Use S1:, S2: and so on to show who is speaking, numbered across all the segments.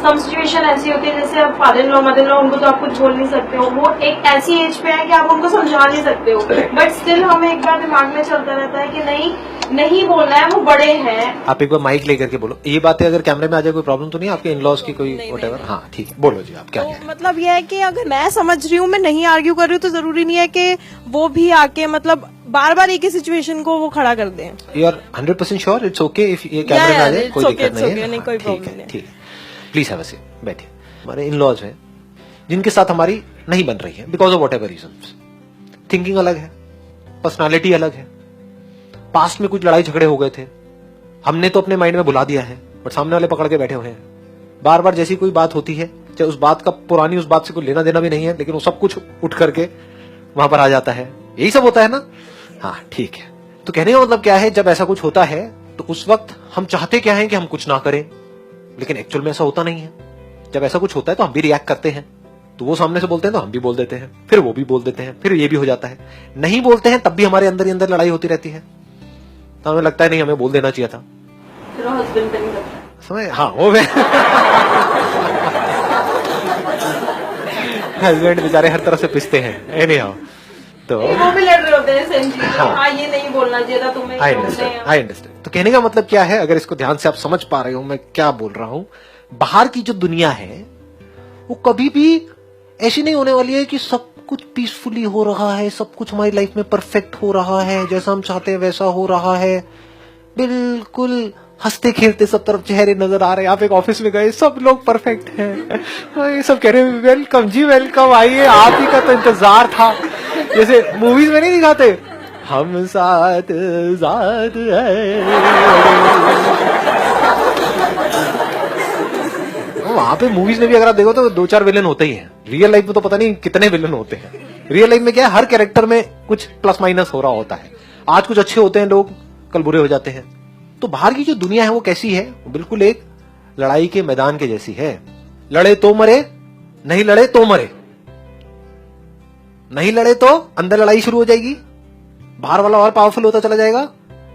S1: Some situation ऐसी होती है जैसे आप father in law mother in law उनको तो आप कुछ बोल नहीं सकते हो, वो एक ऐसी एज पे है कि आप उनको समझा नहीं सकते हो, बट स्टिल हमें एक बार दिमाग में चलता रहता है कि नहीं बोलना है, वो बड़े हैं।
S2: आप एक बार माइक लेकर के बोलो। ये बातें अगर कैमरे में आ जाए कोई प्रॉब्लम तो नहीं आपके इन लॉज की कोई व्हाटएवर? हाँ ठीक है, बोलो जी आप क्या कह रहे हैं?
S3: मतलब यह है कि अगर मैं समझ रही हूँ, मैं नहीं आर्ग्यू कर रही हूँ, तो जरूरी नहीं है कि वो भी आके मतलब बार बार एक ही सिचुएशन को वो खड़ा कर दें।
S2: You are 100% sure it's okay if ये कैमरे में आ जाए? कोई दिक्कत नहीं है,
S3: कोई
S2: ठीक
S3: प्रॉब्लम
S2: है
S3: नहीं।
S2: ठीक है, प्लीज हैव अ सीट, बैठिए। हमारे इन लॉज हैं जिनके साथ हमारी नहीं बन रही है because of whatever reasons. Thinking अलग है, पर्सनालिटी अलग है, पास्ट में कुछ लड़ाई झगड़े हो गए थे, हमने तो अपने माइंड में भुला दिया है, बट सामने वाले पकड़ के बैठे हुए हैं। बार बार जैसी कोई बात होती है, चाहे उस बात का पुरानी उस बात से कोई लेना देना भी नहीं है, लेकिन वो सब कुछ उठ करके वहां पर आ जाता है। यही सब होता है ना? हाँ ठीक है। तो कहने का मतलब क्या है, जब ऐसा कुछ होता है तो उस वक्त हम चाहते क्या है कि हम कुछ ना करें, लेकिन एक्चुअल में ऐसा होता नहीं है। जब ऐसा कुछ होता है तो हम भी रिएक्ट करते हैं, तो वो सामने से बोलते हैं तो हम भी बोल देते हैं, फिर वो भी बोल देते हैं, फिर ये भी हो जाता है। नहीं बोलते हैं तब भी हमारे अंदर ही अंदर लड़ाई होती रहती है, तो हमें लगता है नहीं हमें बोल देना चाहिए था।
S1: फिर हस्बैंड पे नहीं लगता
S2: समझ? हाँ वो हस्बैंड बेचारे हर तरह से पिसते हैं एनी हाउ, तो
S1: वो भी लड़ रहे होते हैं सेम चीज।
S2: हाँ।
S1: हाँ ये नहीं बोलना चाहिए था तुम्हें,
S2: आई अंडरस्टैंड। तो कहने का मतलब क्या है, अगर इसको ध्यान से आप समझ पा रहे हो मैं क्या बोल रहा हूं, बाहर की जो दुनिया है वो कभी भी ऐसी नहीं होने वाली है कि सब कुछ पीसफुली हो रहा है, सब कुछ हमारी लाइफ में परफेक्ट हो रहा है, जैसा हम चाहते हैं वैसा हो रहा है, बिल्कुल हंसते खेलते सब तरफ चेहरे नजर आ रहे हैं। आप एक ऑफिस में गए, सब लोग परफेक्ट हैं, ये सब कह रहे हैं वेलकम जी वेलकम, आइए, आप ही का तो इंतजार था। जैसे मूवीज में नहीं दिखाते, हम साथ साथ हैं, वहां पे मूवीज में भी अगर आप देखो तो 2-4 विलन होते ही हैं। रियल लाइफ में तो पता नहीं कितने विलन होते हैं। रियल लाइफ में क्या है, हर कैरेक्टर में कुछ प्लस माइनस हो रहा होता है। आज कुछ अच्छे होते हैं लोग, कल बुरे हो जाते हैं। तो बाहर की जो दुनिया है वो कैसी है, वो बिल्कुल एक लड़ाई के मैदान के जैसी है। लड़े तो मरे, नहीं लड़े तो मरे। नहीं लड़े तो अंदर लड़ाई शुरू हो जाएगी, बाहर वाला और पावरफुल होता चला जाएगा।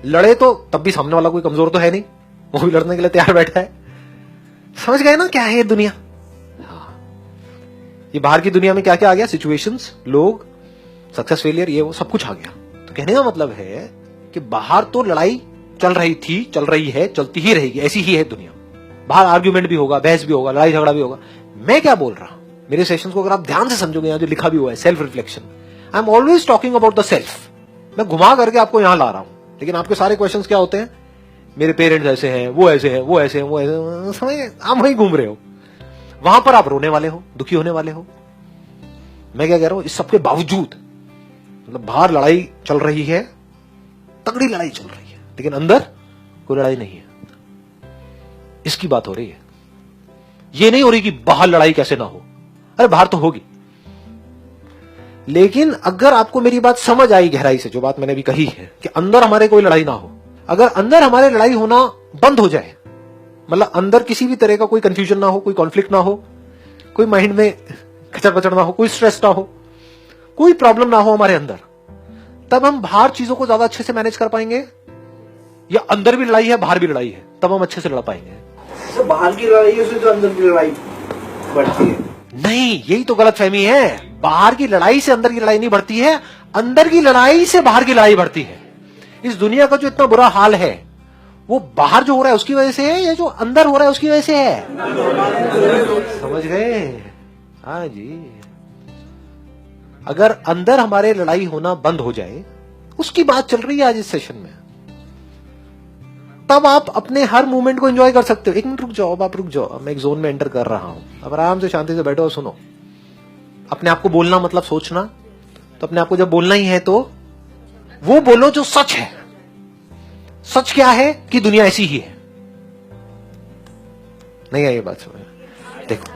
S2: लड़े तो तब भी सामने वाला कोई कमजोर तो है नहीं, वो भी लड़ने के लिए तैयार बैठा है। समझ गए ना क्या है ये दुनिया? हाँ, ये बाहर की दुनिया में क्या क्या आ गया, सिचुएशंस, लोग, सक्सेस फेलियर, ये वो सब कुछ आ गया। तो कहने का मतलब है कि बाहर तो लड़ाई चल रही थी, चल रही है, चलती ही रहेगी, ऐसी ही है दुनिया। बाहर आर्ग्यूमेंट भी होगा, बहस भी होगा, लड़ाई झगड़ा भी होगा। मैं क्या बोल रहा हूं, मेरे सेशंस को अगर आप ध्यान से समझोगे, यहां जो लिखा भी हुआ है self reflection, I am always talking about the self. मैं घुमा करके आपको यहां ला रहा हूं, लेकिन आपके सारे क्वेश्चंस क्या होते हैं, मेरे पेरेंट्स ऐसे हैं, वो ऐसे हैं, वो ऐसे हैं, वो ऐसे, समझ, आप वहीं घूम रहे हो। वहां पर आप रोने वाले हो, दुखी होने वाले हो। मैं क्या कह रहा हूं, इस सबके बावजूद मतलब बाहर लड़ाई चल रही है, तगड़ी लड़ाई चल रही है, लेकिन अंदर कोई लड़ाई नहीं है। इसकी बात हो रही है, ये नहीं हो रही कि बाहर लड़ाई कैसे ना हो। अरे बाहर तो होगी, लेकिन अगर आपको मेरी बात समझ आई गहराई से, जो बात मैंने भी कही है कि अंदर हमारे कोई लड़ाई ना हो, अगर अंदर हमारे लड़ाई होना बंद हो जाए, मतलब अंदर किसी भी तरह का कोई कंफ्यूजन ना हो, कोई कॉन्फ्लिक्ट ना हो, कोई माइंड में खचर पचड़ ना हो, कोई स्ट्रेस ना हो, कोई प्रॉब्लम ना हो हमारे अंदर, तब हम बाहर चीजों को ज्यादा अच्छे से मैनेज कर पाएंगे। या अंदर भी लड़ाई है, बाहर भी लड़ाई है, तब हम अच्छे से लड़ पाएंगे।
S4: तो बाहर की लड़ाई है उससे तो अंदर की लड़ाई बढ़ती है।
S2: नहीं, यही तो गलतफहमी है। बाहर की लड़ाई से अंदर की लड़ाई नहीं बढ़ती है, अंदर की लड़ाई से बाहर की लड़ाई बढ़ती है। इस दुनिया का जो इतना बुरा हाल है, वो बाहर जो हो रहा है उसकी वजह से है, या जो अंदर हो रहा है उसकी वजह से है? समझ गए? हाँ जी। अगर अंदर हमारे लड़ाई होना बंद हो जाए, उसकी बात चल रही है आज इस सेशन में, तब आप अपने हर मूवमेंट को एंजॉय कर सकते हो। एक मिनट रुक जाओ, अब आप रुक जाओ, मैं एक जोन में एंटर कर रहा हूं। अब आराम से शांति से बैठो और सुनो। अपने आप को बोलना मतलब सोचना, तो अपने आप को जब बोलना ही है तो वो बोलो जो सच है। सच क्या है कि दुनिया ऐसी ही है। नहीं है ये बात समझ? देखो,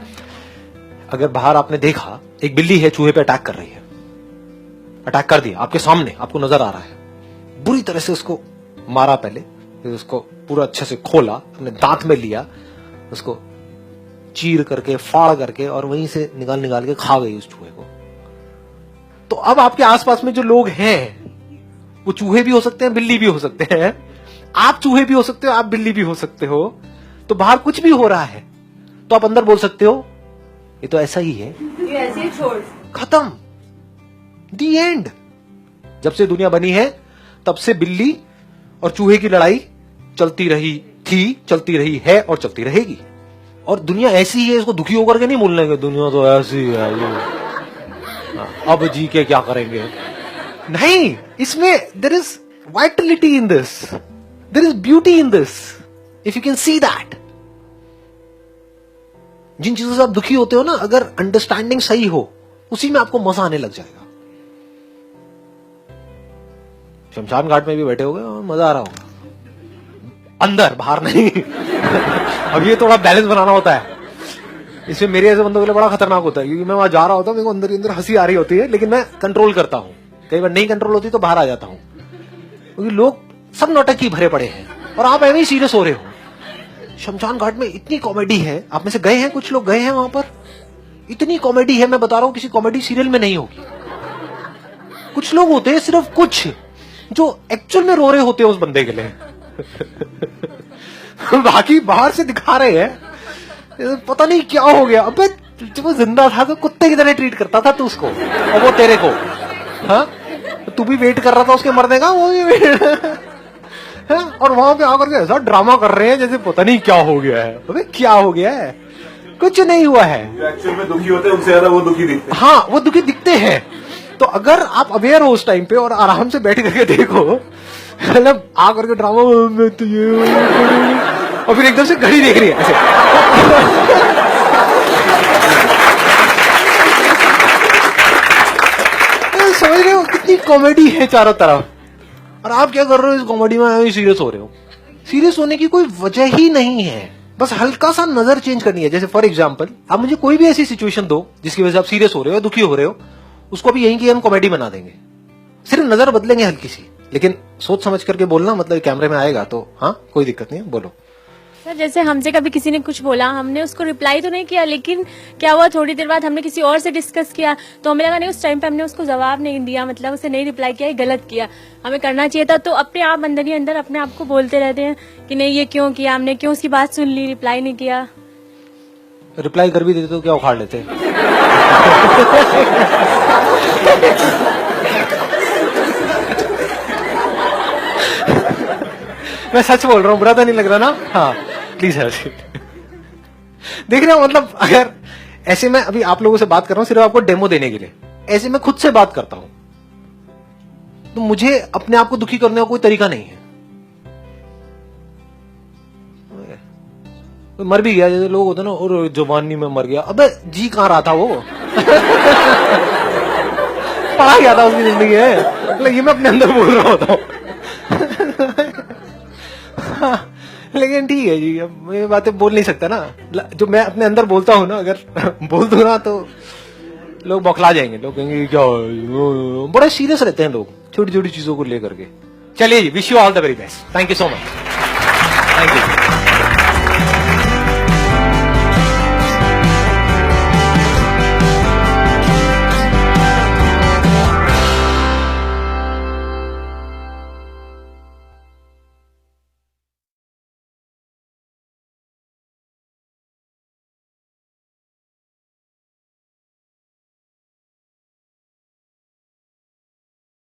S2: अगर बाहर आपने देखा एक बिल्ली है चूहे पे अटैक कर रही है, अटैक कर दिया आपके सामने, आपको नजर आ रहा है, बुरी तरह से उसको मारा, पहले फिर उसको पूरा अच्छे से खोला, अपने दांत में लिया, उसको चीर करके फाड़ करके और वहीं से निकाल के खा गई उस चूहे को। तो अब आपके आसपास में जो लोग हैं वो चूहे भी हो सकते हैं, बिल्ली भी हो सकते हैं, आप चूहे भी हो सकते हो, आप बिल्ली भी हो सकते हो। तो बाहर कुछ भी हो रहा है तो आप अंदर बोल सकते हो ये तो ऐसा ही है,
S1: ये ऐसे ही छोड़।
S2: खत्म, दी एंड। जब से दुनिया बनी है तब से बिल्ली और चूहे की लड़ाई चलती रही थी, चलती रही है और चलती रहेगी। और दुनिया ऐसी ही है, इसको दुखी होकर के नहीं बोलने के दुनिया तो ऐसी है ये, अब जी के क्या करेंगे, नहीं। इसमें there is vitality in this, there is beauty in this, if you can see that. जिन चीजों से आप दुखी होते हो ना, अगर अंडरस्टैंडिंग सही हो, उसी में आपको मजा आने लग जाएगा। शमशान घाट में भी बैठे हो गए और मजा आ रहा होगा अंदर, बाहर नहीं। अब ये थोड़ा बैलेंस बनाना होता है, इसमें मेरे ऐसे बंदों के लिए बड़ा खतरनाक होता है, क्योंकि मैं वहां जा रहा होता हूं, मेरे को अंदर ही अंदर हंसी आ रही होती है, लेकिन मैं कंट्रोल करता हूं। कई बार नहीं कंट्रोल होती तो बाहर आ जाता हूं, क्योंकि लोग सब नौटंकी भरे पड़े हैं और आप ऐसे ही सीरियस हो रहे हो। शमशान घाट में इतनी कॉमेडी है, आप में से गए हैं, कुछ लोग गए हैं वहां पर, इतनी कॉमेडी है, मैं बता रहा हूं किसी कॉमेडी सीरियल में नहीं होगी। कुछ लोग होते हैं, सिर्फ कुछ, जो एक्चुअल में रो रहे होते हैं उस बंदे के लिए। बाकी बाहर से दिखा रहे हैं, पता नहीं क्या हो गया। अबे जब वो जिंदा था तो कुत्ते की तरह ट्रीट करता था तू उसको, और वो तेरे को, हाँ तू भी वेट कर रहा था उसके मरने का, वो भी वेट। हाँ? और वहां पे आकर के ऐसा ड्रामा कर रहे हैं जैसे पता नहीं क्या हो गया है। अबे क्या हो गया है, कुछ नहीं हुआ है।
S5: एक्चुअल में दुखी होते हैं उनसे ज्यादा वो दुखी दिखते हैं।
S2: हाँ, वो दुखी दिखते हैं। तो अगर आप अवेयर हो उस टाइम पे और आराम से बैठ करके देखो, मतलब आ करके ड्रामा में तो ये, और फिर एकदम से घड़ी देख रही है ऐसे। समझ रहे हो कितनी कॉमेडी है चारों तरफ, और आप क्या कर रहे हो इस कॉमेडी में, सीरियस हो रहे हो। सीरियस होने की कोई वजह ही नहीं है, बस हल्का सा नजर चेंज करनी है। जैसे फॉर एग्जाम्पल, आप मुझे कोई भी ऐसी सिचुएशन दो जिसकी वजह से आप सीरियस हो रहे हो, दुखी हो रहे हो, उसको भी यही कि हम कॉमेडी बना देंगे, सिर्फ नजर बदलेंगे हल्की सी, लेकिन सोच समझ करके बोलना, मतलब कैमरे में आएगा तो हाँ कोई दिक्कत नहीं है, बोलो।
S6: सर जैसे हमसे कभी किसी ने कुछ बोला, हमने उसको रिप्लाई तो नहीं किया, लेकिन क्या हुआ थोड़ी देर बाद हमने किसी और से डिस्कस किया, तो हमें लगा नहीं उस टाइम पे हमने उसको जवाब नहीं दिया, मतलब उसे नहीं रिप्लाई किया, गलत किया, हमें करना चाहिए था। तो अपने आप अंदर ही अंदर अपने आप को बोलते रहते हैं कि नहीं ये क्यों किया हमने, क्यों उसकी बात सुन ली, रिप्लाई नहीं किया।
S2: रिप्लाई कर भी देते तो क्या उखाड़ लेते। मैं सच बोल रहा हूँ, बुरा तो नहीं लग रहा ना? हाँ प्लीज देख रहे हो, मतलब अगर ऐसे मैं अभी आप लोगों से बात कर रहा हूँ सिर्फ आपको डेमो देने के लिए, ऐसे मैं खुद से बात करता हूं तो मुझे अपने आप को दुखी करने का कोई तरीका नहीं है। मर भी गया, जैसे लोग होते ना, और जवानी में मर गया, अबे जी कहां रहा था वो। पढ़ा गया था उसकी जिंदगी है, मतलब ये मैं अपने अंदर बोल रहा होता हूँ। लेकिन ठीक है जी, अब ये बातें बोल नहीं सकता ना, जो मैं अपने अंदर बोलता हूँ ना, अगर बोल दूं ना तो लोग बौखला जाएंगे, लोग कहेंगे क्या, बड़े सीरियस रहते हैं लोग छोटी छोटी चीजों को लेकर के। चलिए जी, wish you all the very best, thank you so much, thank you.